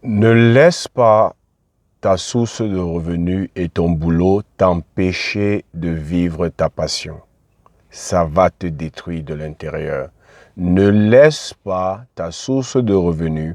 Ne laisse pas ta source de revenus et ton boulot t'empêcher de vivre ta passion. Ça va te détruire de l'intérieur. Ne laisse pas ta source de revenus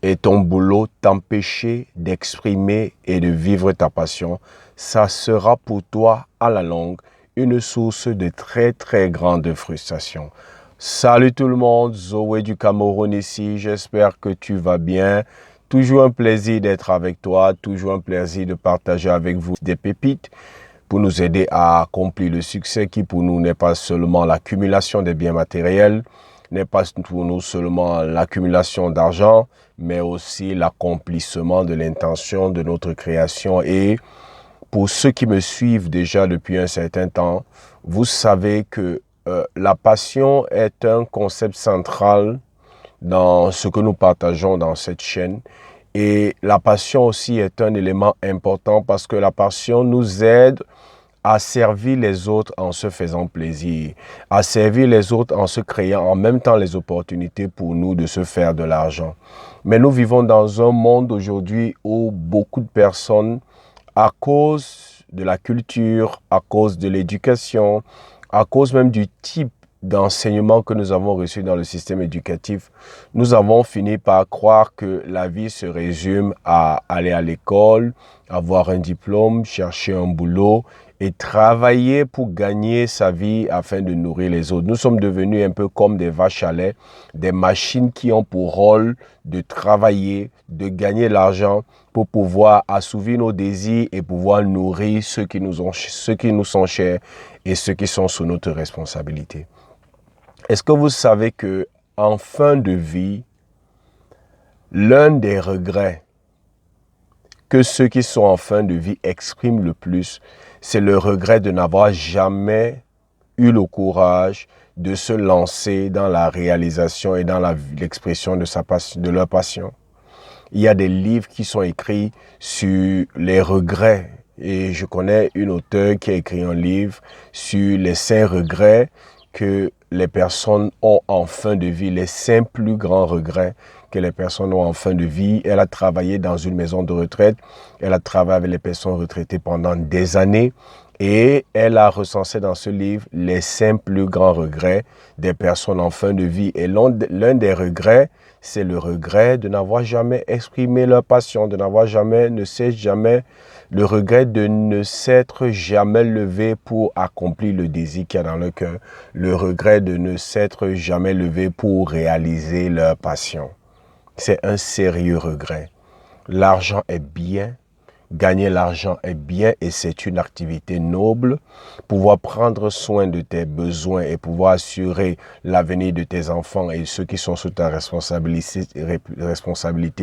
et ton boulot t'empêcher d'exprimer et de vivre ta passion. Ça sera pour toi, à la longue, une source de très, très grande frustration. Salut tout le monde, Zoé du Cameroun ici. J'espère que tu vas bien. Toujours un plaisir d'être avec toi, toujours un plaisir de partager avec vous des pépites pour nous aider à accomplir le succès qui pour nous n'est pas seulement l'accumulation des biens matériels, n'est pas pour nous seulement l'accumulation d'argent, mais aussi l'accomplissement de l'intention de notre création. Et pour ceux qui me suivent déjà depuis un certain temps, vous savez que la passion est un concept central dans ce que nous partageons dans cette chaîne. Et la passion aussi est un élément important parce que la passion nous aide à servir les autres en se faisant plaisir, à servir les autres en se créant en même temps les opportunités pour nous de se faire de l'argent. Mais nous vivons dans un monde aujourd'hui où beaucoup de personnes, à cause de la culture, à cause de l'éducation, à cause même du type d'enseignement que nous avons reçu dans le système éducatif, nous avons fini par croire que la vie se résume à aller à l'école, avoir un diplôme, chercher un boulot et travailler pour gagner sa vie afin de nourrir les autres. Nous sommes devenus un peu comme des vaches à lait, des machines qui ont pour rôle de travailler, de gagner l'argent pour pouvoir assouvir nos désirs et pouvoir nourrir ceux qui nous sont chers et ceux qui sont sous notre responsabilité. Est-ce que vous savez que en fin de vie, l'un des regrets que ceux qui sont en fin de vie expriment le plus, c'est le regret de n'avoir jamais eu le courage de se lancer dans la réalisation et dans l'expression de leur passion. Il y a des livres qui sont écrits sur les regrets. Et je connais une auteure qui a écrit un livre sur les 5 regrets que les personnes ont en fin de vie, les 5 plus grands regrets que les personnes ont en fin de vie. Elle a travaillé dans une maison de retraite. Elle a travaillé avec les personnes retraitées pendant des années. Et elle a recensé dans ce livre les 5 plus grands regrets des personnes en fin de vie. Et l'un des regrets, c'est le regret de n'avoir jamais exprimé leur passion, le regret de ne s'être jamais levé pour accomplir le désir qu'il y a dans leur cœur, le regret de ne s'être jamais levé pour réaliser leur passion. C'est un sérieux regret. L'argent est bien. Gagner l'argent est bien et c'est une activité noble. Pouvoir prendre soin de tes besoins et pouvoir assurer l'avenir de tes enfants et ceux qui sont sous ta responsabilité,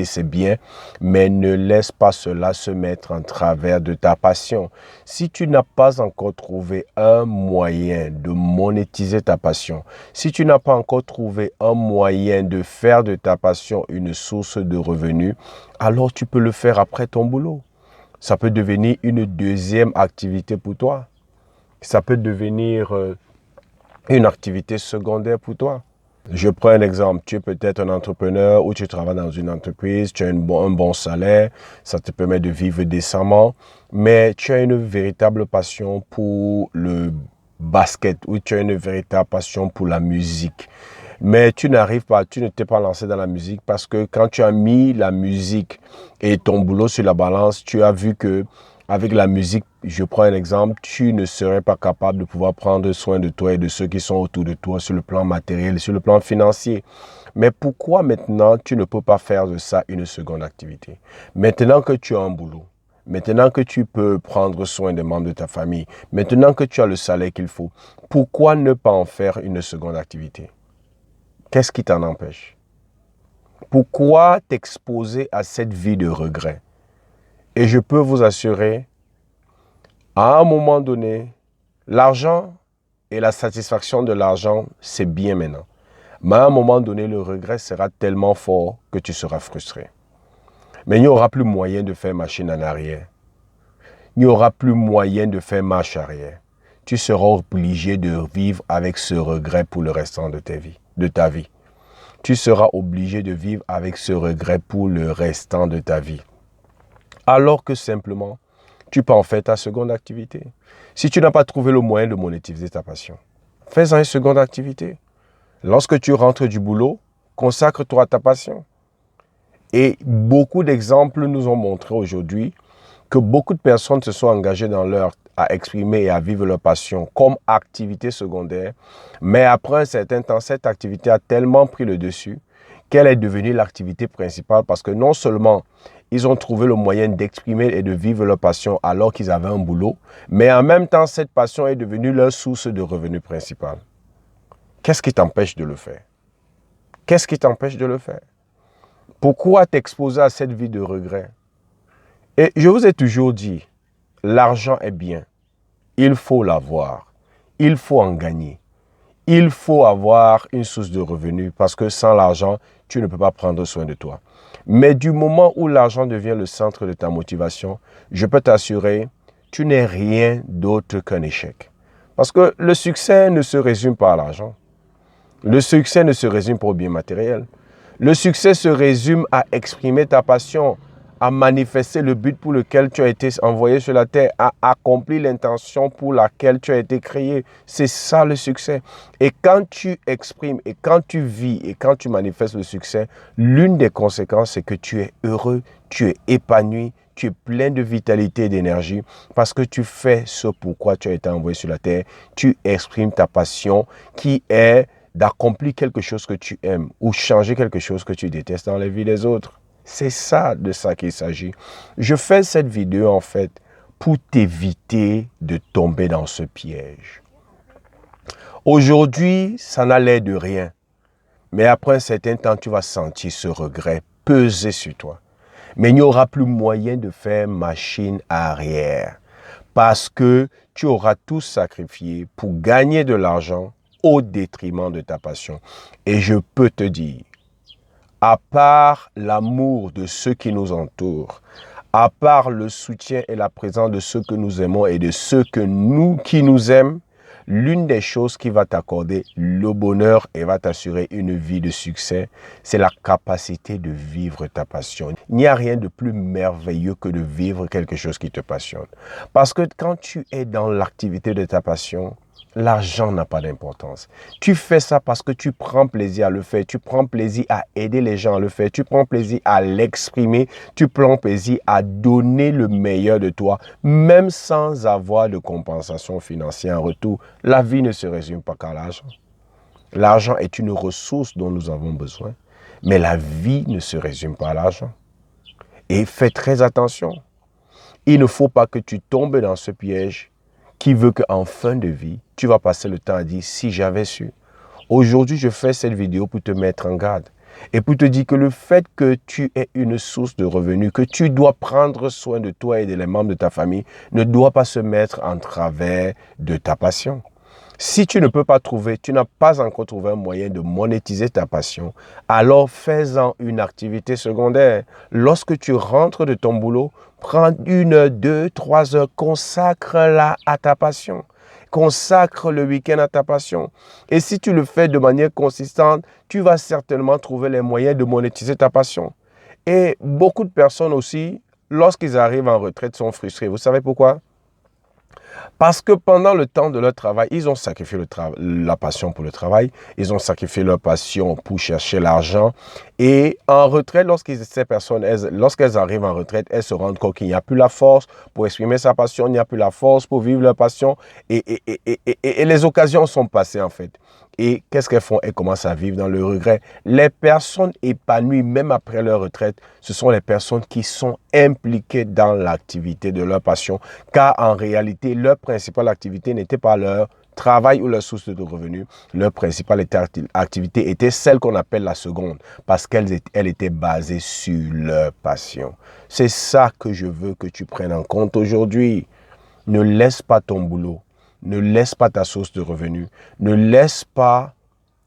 c'est bien. Mais ne laisse pas cela se mettre en travers de ta passion. Si tu n'as pas encore trouvé un moyen de monétiser ta passion, si tu n'as pas encore trouvé un moyen de faire de ta passion une source de revenus, alors tu peux le faire après ton boulot. Ça peut devenir une deuxième activité pour toi. Ça peut devenir une activité secondaire pour toi. Je prends un exemple. Tu es peut-être un entrepreneur ou tu travailles dans une entreprise, tu as un bon salaire, ça te permet de vivre décemment, mais tu as une véritable passion pour le basket ou tu as une véritable passion pour la musique. Mais tu ne t'es pas lancé dans la musique parce que quand tu as mis la musique et ton boulot sur la balance, tu as vu que avec la musique, je prends un exemple, tu ne serais pas capable de pouvoir prendre soin de toi et de ceux qui sont autour de toi sur le plan matériel, sur le plan financier. Mais pourquoi maintenant tu ne peux pas faire de ça une seconde activité? Maintenant que tu as un boulot, maintenant que tu peux prendre soin des membres de ta famille, maintenant que tu as le salaire qu'il faut, pourquoi ne pas en faire une seconde activité? Qu'est-ce qui t'en empêche? Pourquoi t'exposer à cette vie de regret? Et je peux vous assurer, à un moment donné, l'argent et la satisfaction de l'argent, c'est bien maintenant. Mais à un moment donné, le regret sera tellement fort que tu seras frustré. Mais il n'y aura plus moyen de faire machine en arrière. Il n'y aura plus moyen de faire marche arrière. Tu seras obligé de vivre avec ce regret pour le restant de ta vie. tu seras obligé de vivre avec ce regret pour le restant de ta vie. Alors que simplement, tu peux en faire ta seconde activité. Si tu n'as pas trouvé le moyen de monétiser ta passion, fais-en une seconde activité. Lorsque tu rentres du boulot, consacre-toi à ta passion. Et beaucoup d'exemples nous ont montré aujourd'hui que beaucoup de personnes se sont engagées à exprimer et à vivre leur passion comme activité secondaire. Mais après un certain temps, cette activité a tellement pris le dessus qu'elle est devenue l'activité principale parce que non seulement ils ont trouvé le moyen d'exprimer et de vivre leur passion alors qu'ils avaient un boulot, mais en même temps, cette passion est devenue leur source de revenus principale. Qu'est-ce qui t'empêche de le faire? Qu'est-ce qui t'empêche de le faire? Pourquoi t'exposer à cette vie de regret? Et je vous ai toujours dit, l'argent est bien. Il faut l'avoir. Il faut en gagner. Il faut avoir une source de revenus parce que sans l'argent, tu ne peux pas prendre soin de toi. Mais du moment où l'argent devient le centre de ta motivation, je peux t'assurer, tu n'es rien d'autre qu'un échec. Parce que le succès ne se résume pas à l'argent. Le succès ne se résume pas au bien matériel. Le succès se résume à exprimer ta passion, à manifester le but pour lequel tu as été envoyé sur la terre, à accomplir l'intention pour laquelle tu as été créé. C'est ça le succès. Et quand tu exprimes, et quand tu vis, et quand tu manifestes le succès, l'une des conséquences, c'est que tu es heureux, tu es épanoui, tu es plein de vitalité et d'énergie parce que tu fais ce pourquoi tu as été envoyé sur la terre. Tu exprimes ta passion qui est d'accomplir quelque chose que tu aimes ou changer quelque chose que tu détestes dans la vie des autres. C'est ça de ça qu'il s'agit. Je fais cette vidéo en fait pour t'éviter de tomber dans ce piège. Aujourd'hui, ça n'a l'air de rien. Mais après un certain temps, tu vas sentir ce regret peser sur toi. Mais il n'y aura plus moyen de faire machine arrière. Parce que tu auras tout sacrifié pour gagner de l'argent au détriment de ta passion. Et je peux te dire, à part l'amour de ceux qui nous entourent, à part le soutien et la présence de ceux que nous aimons et de ceux qui nous aiment, l'une des choses qui va t'accorder le bonheur et va t'assurer une vie de succès, c'est la capacité de vivre ta passion. Il n'y a rien de plus merveilleux que de vivre quelque chose qui te passionne. Parce que quand tu es dans l'activité de ta passion, l'argent n'a pas d'importance. Tu fais ça parce que tu prends plaisir à le faire. Tu prends plaisir à aider les gens à le faire. Tu prends plaisir à l'exprimer. Tu prends plaisir à donner le meilleur de toi, même sans avoir de compensation financière en retour. La vie ne se résume pas qu'à l'argent. L'argent est une ressource dont nous avons besoin, mais la vie ne se résume pas à l'argent. Et fais très attention. Il ne faut pas que tu tombes dans ce piège qui veut qu'en fin de vie, tu vas passer le temps à dire « si j'avais su ». Aujourd'hui, je fais cette vidéo pour te mettre en garde et pour te dire que le fait que tu aies une source de revenus, que tu dois prendre soin de toi et des membres de ta famille, ne doit pas se mettre en travers de ta passion. Si tu ne peux pas trouver, tu n'as pas encore trouvé un moyen de monétiser ta passion, alors fais-en une activité secondaire. Lorsque tu rentres de ton boulot, prends 1, 2, 3 heures, consacre-la à ta passion. Consacre le week-end à ta passion. Et si tu le fais de manière consistante, tu vas certainement trouver les moyens de monétiser ta passion. Et beaucoup de personnes aussi, lorsqu'ils arrivent en retraite, sont frustrés. Vous savez pourquoi? Parce que pendant le temps de leur travail, ils ont sacrifié la passion pour le travail, ils ont sacrifié leur passion pour chercher l'argent. Et en retraite, lorsqu'elles arrivent en retraite, elles se rendent compte qu'il n'y a plus la force pour exprimer sa passion, il n'y a plus la force pour vivre leur passion. Et les occasions sont passées en fait. Et qu'est-ce qu'elles font? Elles commencent à vivre dans le regret. Les personnes épanouies, même après leur retraite, ce sont les personnes qui sont impliquées dans l'activité de leur passion. Car en réalité, leur principale activité n'était pas leur travail ou leur source de revenus. Leur principale activité était celle qu'on appelle la seconde, parce qu'elle était basée sur leur passion. C'est ça que je veux que tu prennes en compte aujourd'hui. Ne laisse pas ton boulot. Ne laisse pas ta source de revenus. Ne laisse pas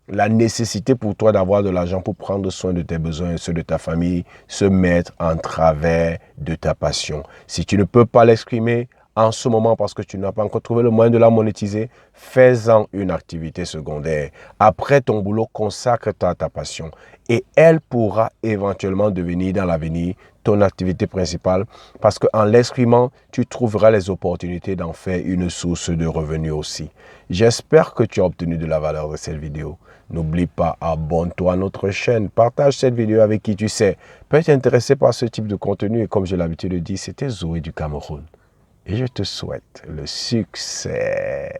la nécessité pour toi d'avoir de l'argent pour prendre soin de tes besoins et ceux de ta famille se mettre en travers de ta passion. Si tu ne peux pas l'exprimer, en ce moment parce que tu n'as pas encore trouvé le moyen de la monétiser, fais-en une activité secondaire. Après ton boulot, consacre-toi à ta passion et elle pourra éventuellement devenir dans l'avenir ton activité principale parce qu'en l'exprimant, tu trouveras les opportunités d'en faire une source de revenus aussi. J'espère que tu as obtenu de la valeur de cette vidéo. N'oublie pas, abonne-toi à notre chaîne, partage cette vidéo avec qui tu sais peut être intéressé par ce type de contenu. Et comme j'ai l'habitude de dire, c'était Zoé du Cameroun. Et je te souhaite le succès.